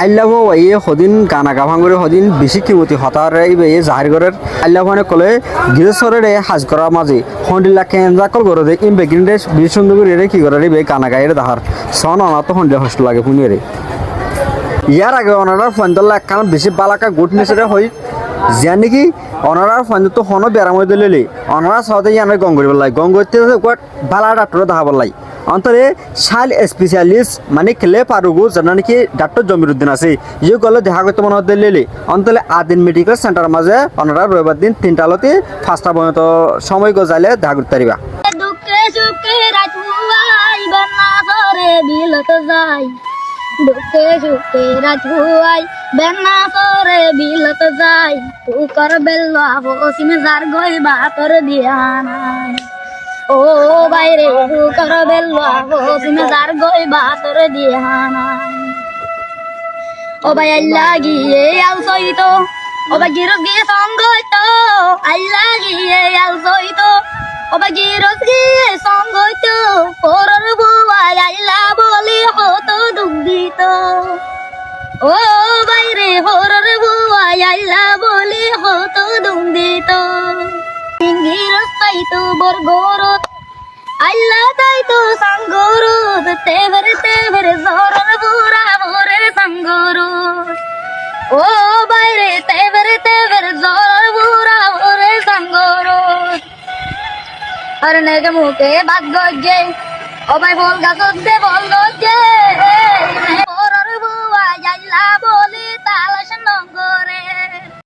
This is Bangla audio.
আল্লাহ এই সদিন গানা গাভাং করে সদিন বেশি কিমতি হতারে এই জাহির ঘরের আল্লাহ কলে গৃহস্থরের সাজ করার মাঝে হন্ডিলা কেঞ্জাকল করে দে ইম বেগিনরে বেশি সুন্দর করে কি করে রে গানা গাইরে দাহার সন অনা তো হন্ডিলা হস্ট লাগে শুনিয়ে ইয়ার আগে ওনারা ফন্দল একখান বেশি বালাকা গুট মিশরে হই যা নাকি ওনারা ফন্দ তো হনো বেড়াময় দিলে ওনারা সাথে ইয়ান গঙ্গরি বললাই গঙ্গরিতে বালা ডাক্তার দেখাবার লাই অন্তরে শাইল স্পেশালিস্ট মানে খেলে পারুগু যারা নাকি ডাক্তার জমিরুদ্দিন আছে ইয়ে গলে দেখা করতে মনে হতে লেলে অন্তলে আদিন মেডিকেল সেন্টার মাঝে ওনারা রবিবার দিন 3টা আলোতে 5টা পর্যন্ত সময় গজাইলে দেখা করতে পারিবা দুঃখে সুখে রাজুয়াই বন্যা করে বিলত যাই দুঃখে সুখে রাজুয়াই বন্যা করে বিলত যাই তু কর বেল্লো হোসিমে যার গই বাতর দিয়া নাই ও বাইরে তু কর বেল্লো হোসিমে যার গই বাতর দিয়া নাই ও ভাই আল্লাহ গিয়ে আল সইতো ও ভাই গিরস গিয়ে সঙ্গ হইতো আল্লাহ গিয়ে আল সইতো ওবা গিরস গিয়ে সঙ্গ হইতো পরর বুয়াই আল্লাহ বলি হতো দুঃখ দিত ও বাইরে হরর বুয়াই আল্লাহ বলি হতো দুঃখ দিত গিরস পাইতো বরগরত আল্লাহ তাইতো সঙ্গরত তেভরে জরর বুড়া ভরে সঙ্গরত ও বাইরে তেভরে জরর বুড়া ভরে সঙ্গরত अरे नेके मुके बात गजे ओ भाई बोल गासो दे बोल गजे ओरर बुआ याल्ला बोली तालश नंगरे